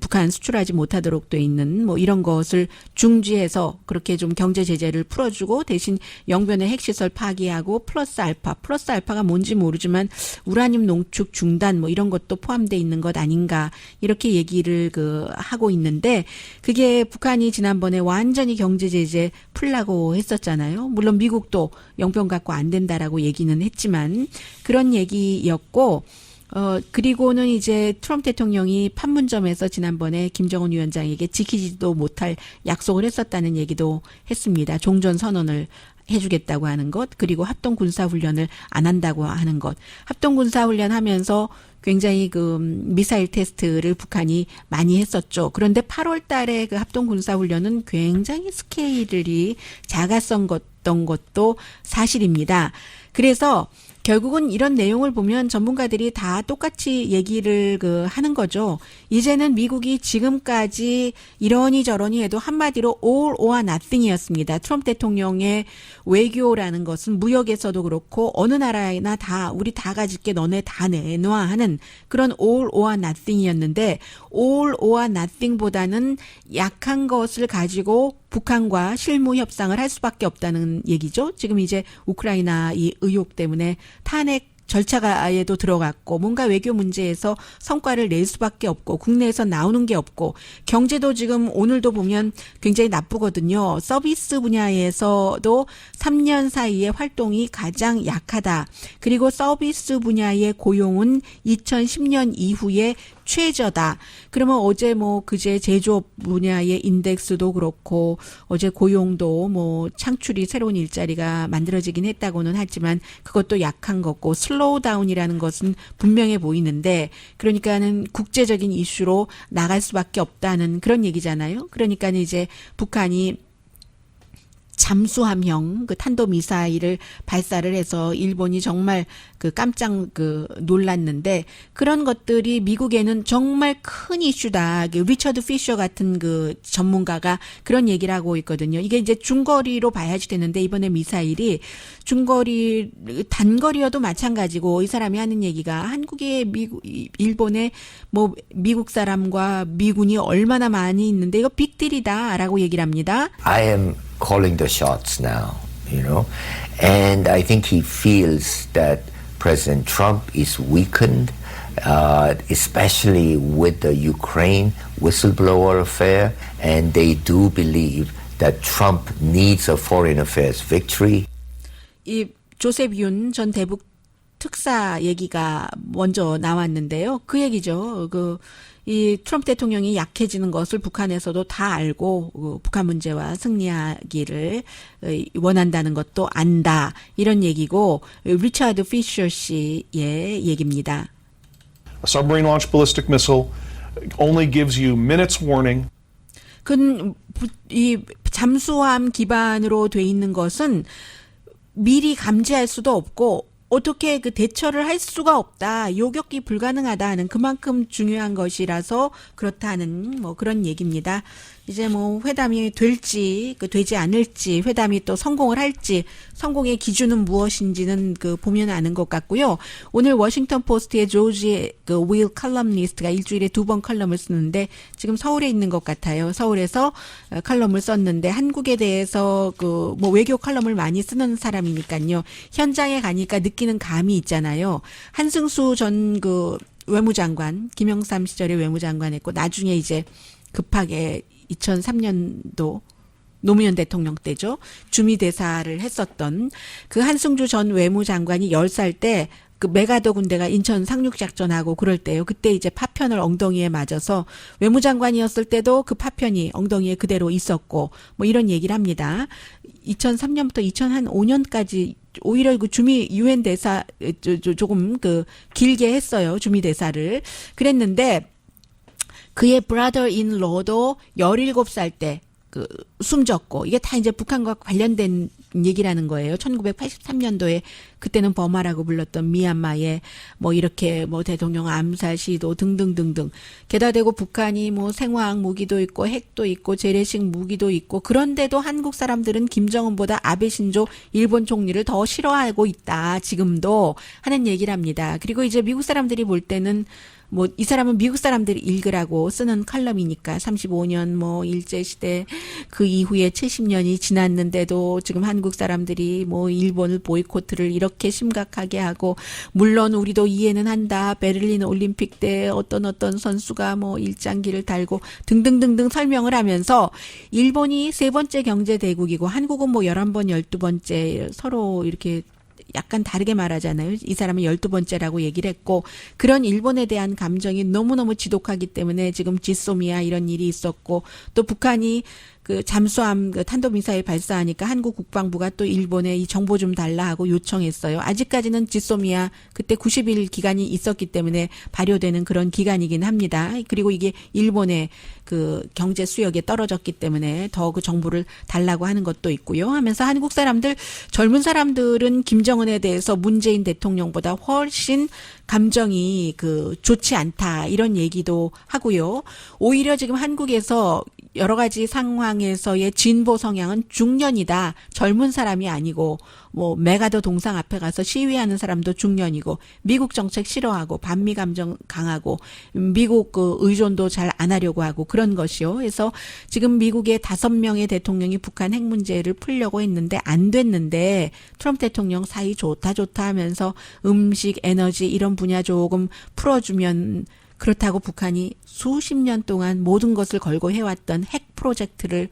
북한 수출하지 못하도록 돼 있는 뭐 이런 것을 중지해서 그렇게 좀 경제 제재를 풀어주고 대신 영변의 핵시설 파기하고 플러스 알파가 뭔지 모르지만 우라늄 농축 중단 뭐 이런 것도 포함돼 있는 것 아닌가 이렇게 얘기를 하고 있는데 그게 북한이 지난번에 완전히 경제 제재 풀라고 했었잖아요. 물론 미국도 영변 갖고 안 된다라고 얘기는 했지만 그런 얘기였고 그리고는 이제 트럼프 대통령이 판문점에서 지난번에 김정은 위원장에게 지키지도 못할 약속을 했었다는 얘기도 했습니다. 종전 선언을 해주겠다고 하는 것, 그리고 합동 군사훈련을 안 한다고 하는 것. 합동 군사훈련 하면서 굉장히 그 미사일 테스트를 북한이 많이 했었죠. 그런데 8월 달에 그 합동 군사훈련은 굉장히 스케일이 작았던 것도 사실입니다. 그래서 결국은 이런 내용을 보면 전문가들이 다 똑같이 얘기를 하는 거죠. 이제는 미국이 지금까지 이러니 저러니 해도 한마디로 all or nothing이었습니다. 트럼프 대통령의 외교라는 것은 무역에서도 그렇고 어느 나라나 다 우리 다 가질게 너네 다 내놔 하는 그런 all or nothing이었는데 all or nothing보다는 약한 것을 가지고 북한과 실무 협상을 할 수밖에 없다는 얘기죠. 지금 이제 우크라이나 이 의혹 때문에 탄핵 절차가에도 들어갔고 뭔가 외교 문제에서 성과를 낼 수밖에 없고 국내에서 나오는 게 없고 경제도 지금 오늘도 보면 굉장히 나쁘거든요. 서비스 분야에서도 3년 사이에 활동이 가장 약하다. 그리고 서비스 분야의 고용은 2010년 이후에 최저다. 그러면 어제 뭐 그제 제조업 분야의 인덱스도 그렇고 어제 고용도 뭐 창출이 새로운 일자리가 만들어지긴 했다고는 하지만 그것도 약한 거고 슬로우다운이라는 것은 분명해 보이는데 그러니까는 국제적인 이슈로 나갈 수밖에 없다는 그런 얘기잖아요. 그러니까는 이제 북한이 잠수함형 그 탄도미사일을 발사를 해서 일본이 정말 깜짝 놀랐는데 그런 것들이 미국에는 정말 큰 이슈다. 리처드 피셔 같은 전문가가 그런 얘기를 하고 있거든요. 이게 이제 중거리로 봐야지 되는데 이번에 미사일이 중거리 단거리여도 마찬가지고 이 사람이 하는 얘기가 한국에 일본에 뭐 미국 사람과 미군이 얼마나 많이 있는데 이거 빅딜이다라고 얘기를 합니다. I am calling the shots now, and I think he feels that President Trump is weakened, especially with the Ukraine whistleblower affair, and they do believe that Trump needs a foreign affairs victory. 이 조셉 윤 전 대북 특사 얘기가 먼저 나왔는데요. 그 얘기죠. 이 트럼프 대통령이 약해지는 것을 북한에서도 다 알고 북한 문제와 승리하기를 원한다는 것도 안다. 이런 얘기고 리처드 피셔 씨의 얘기입니다. A submarine launched ballistic missile only gives you minutes warning. 이 잠수함 기반으로 돼 있는 것은 미리 감지할 수도 없고 어떻게 그 대처를 할 수가 없다. 요격이 불가능하다 하는 그만큼 중요한 것이라서 그렇다는 뭐 그런 얘기입니다. 이제 뭐 회담이 될지 되지 않을지 회담이 또 성공을 할지 성공의 기준은 무엇인지는 보면 아는 것 같고요. 오늘 워싱턴 포스트의 조지의 윌 칼럼니스트가 일주일에 2번 칼럼을 쓰는데 지금 서울에 있는 것 같아요. 서울에서 칼럼을 썼는데 한국에 대해서 뭐 외교 칼럼을 많이 쓰는 사람이니까요. 현장에 가니까 느끼는 감이 있잖아요. 한승수 전 외무장관, 김영삼 시절에 외무장관 했고 나중에 이제 급하게 2003년도 노무현 대통령 때죠. 주미대사를 했었던 그 한승주 전 외무장관이 10살 때 메가더 군대가 인천 상륙작전하고 그럴 때요. 그때 이제 파편을 엉덩이에 맞아서 외무장관이었을 때도 그 파편이 엉덩이에 그대로 있었고 뭐 이런 얘기를 합니다. 2003년부터 2005년까지 오히려 주미 유엔 대사 조금 길게 했어요. 주미 대사를. 그랬는데 그의 brother-in-law도 17살 때 숨졌고 이게 다 이제 북한과 관련된 얘기라는 거예요. 1983년도에 그때는 버마라고 불렀던 미얀마에 뭐 이렇게 뭐 대통령 암살 시도 등등등등. 게다가 대고 북한이 뭐 생화학 무기도 있고 핵도 있고 재래식 무기도 있고 그런데도 한국 사람들은 김정은보다 아베 신조 일본 총리를 더 싫어하고 있다. 지금도 하는 얘기를 합니다. 그리고 이제 미국 사람들이 볼 때는 뭐 이 사람은 미국 사람들이 읽으라고 쓰는 칼럼이니까 35년 뭐 일제시대 그 이후에 70년이 지났는데도 지금 한국 사람들이 뭐 일본을 보이콧을 이렇게 심각하게 하고 물론 우리도 이해는 한다. 베를린 올림픽 때 어떤 선수가 뭐 일장기를 달고 등등등등 설명을 하면서 일본이 3번째 경제 대국이고 한국은 뭐 11번 12번째 서로 이렇게 약간 다르게 말하잖아요. 이 사람은 12번째라고 얘기를 했고 그런 일본에 대한 감정이 너무너무 지독하기 때문에 지금 지소미아 이런 일이 있었고 또 북한이 잠수함 탄도미사일 발사하니까 한국 국방부가 또 일본에 이 정보 좀 달라 하고 요청했어요. 아직까지는 지소미아 그때 90일 기간이 있었기 때문에 발효되는 그런 기간이긴 합니다. 그리고 이게 일본의 경제 수역에 떨어졌기 때문에 더 그 정보를 달라고 하는 것도 있고요. 하면서 한국 사람들 젊은 사람들은 김정은에 대해서 문재인 대통령보다 훨씬 감정이 좋지 않다 이런 얘기도 하고요. 오히려 지금 한국에서 여러 가지 상황에서의 진보 성향은 중년이다. 젊은 사람이 아니고 뭐 메가더 동상 앞에 가서 시위하는 사람도 중년이고 미국 정책 싫어하고 반미 감정 강하고 미국 의존도 잘 안 하려고 하고 그런 것이요. 그래서 지금 미국의 5명의 대통령이 북한 핵 문제를 풀려고 했는데 안 됐는데 트럼프 대통령 사이 좋다 하면서 음식, 에너지 이런 분야 조금 풀어주면 그렇다고 북한이 수십 년 동안 모든 것을 걸고 해왔던 핵 프로젝트를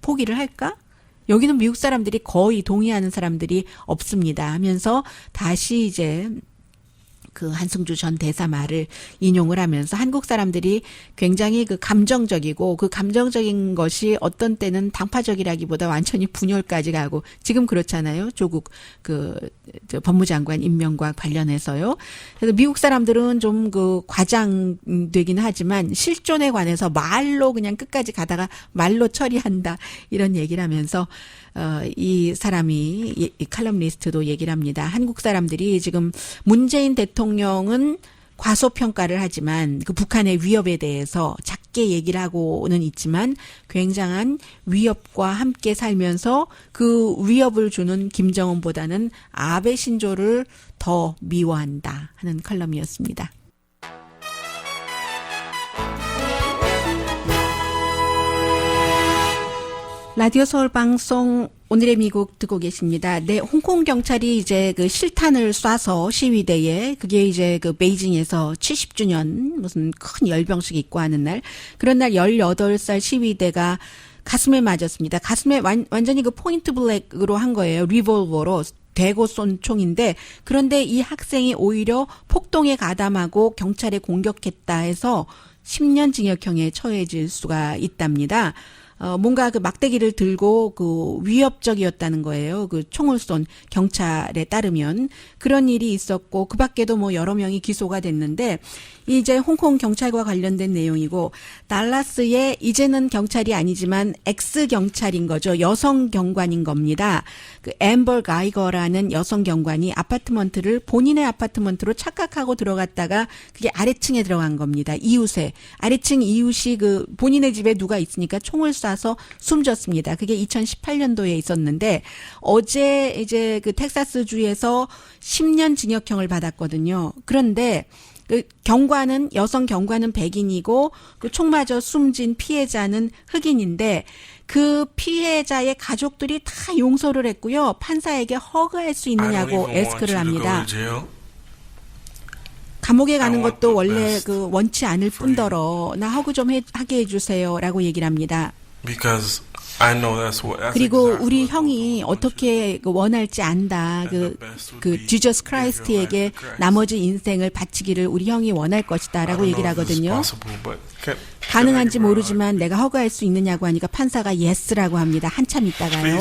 포기를 할까? 여기는 미국 사람들이 거의 동의하는 사람들이 없습니다 하면서 다시 이제 한승주 전 대사 말을 인용을 하면서 한국 사람들이 굉장히 감정적이고 그 감정적인 것이 어떤 때는 당파적이라기보다 완전히 분열까지 가고 지금 그렇잖아요. 조국 법무장관 임명과 관련해서요. 그래서 미국 사람들은 좀 과장되긴 하지만 실존에 관해서 말로 그냥 끝까지 가다가 말로 처리한다 이런 얘기를 하면서 이 사람이 이 칼럼니스트도 얘기를 합니다. 한국 사람들이 지금 문재인 대통령은 과소평가를 하지만 북한의 위협에 대해서 작게 얘기를 하고는 있지만 굉장한 위협과 함께 살면서 그 위협을 주는 김정은보다는 아베 신조를 더 미워한다 하는 칼럼이었습니다. 라디오 서울 방송 오늘의 미국 듣고 계십니다. 네, 홍콩 경찰이 이제 실탄을 쏴서 시위대에 그게 이제 베이징에서 70주년 무슨 큰 열병식 있고 하는 날 그런 날 18살 시위대가 가슴에 맞았습니다. 가슴에 완전히 포인트 블랙으로 한 거예요. 리볼버로 대고 쏜 총인데 그런데 이 학생이 오히려 폭동에 가담하고 경찰에 공격했다 해서 10년 징역형에 처해질 수가 있답니다. 뭔가 그 막대기를 들고 그 위협적이었다는 거예요. 그 총을 쏜 경찰에 따르면 그런 일이 있었고 그 밖에도 뭐 여러 명이 기소가 됐는데 이제 홍콩 경찰과 관련된 내용이고 달라스의 이제는 경찰이 아니지만 엑스 경찰인 거죠. 여성 경관인 겁니다. 그 앰버 가이거라는 여성 경관이 아파트먼트를 본인의 아파트먼트로 착각하고 들어갔다가 그게 아래층에 들어간 겁니다. 이웃에 아래층 이웃이 그 본인의 집에 누가 있으니까 총을 쏴서 숨졌습니다. 그게 2018년도에 있었는데 어제 이제 그 텍사스주에서 10년 징역형을 받았거든요. 그런데 그 경관은 여성 경관은 백인이고 그 총 맞아 숨진 피해자는 흑인인데 그 피해자의 가족들이 다 용서를 했고요. 판사에게 허가할 수 있느냐고 에스크를 합니다. 감옥에 가는 것도 원래 그 원치 않을 뿐더러 나 허그 좀 하게 해주세요라고 얘기를 합니다. 그리고 우리 형이 어떻게 원할지 안다. 그 지저스 크라이스트에게 나머지 인생을 바치기를 우리 형이 원할 것이다라고 얘기를 하거든요. 가능한지 모르지만 내가 허가할 수 있느냐고 하니까 판사가 예스라고 합니다. 한참 있다가요.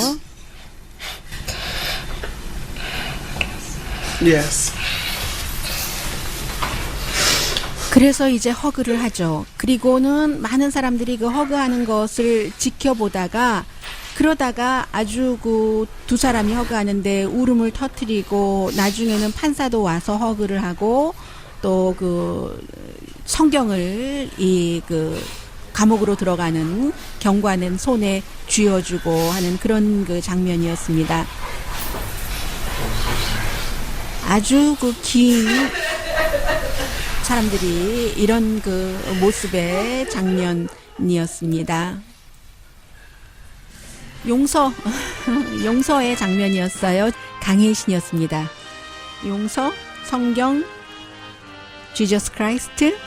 Yes. 그래서 이제 허그를 하죠. 그리고는 많은 사람들이 그 허그하는 것을 지켜보다가 그러다가 아주 그 두 사람이 허그하는데 울음을 터뜨리고 나중에는 판사도 와서 허그를 하고 또 그 성경을 이 그 감옥으로 들어가는 경관은 손에 쥐어주고 하는 그런 그 장면이었습니다. 아주 그 긴 사람들이 이런 그 모습의 장면이었습니다. 용서의 장면이었어요. 강혜신이었습니다. 용서, 성경, 지저스 크라이스트.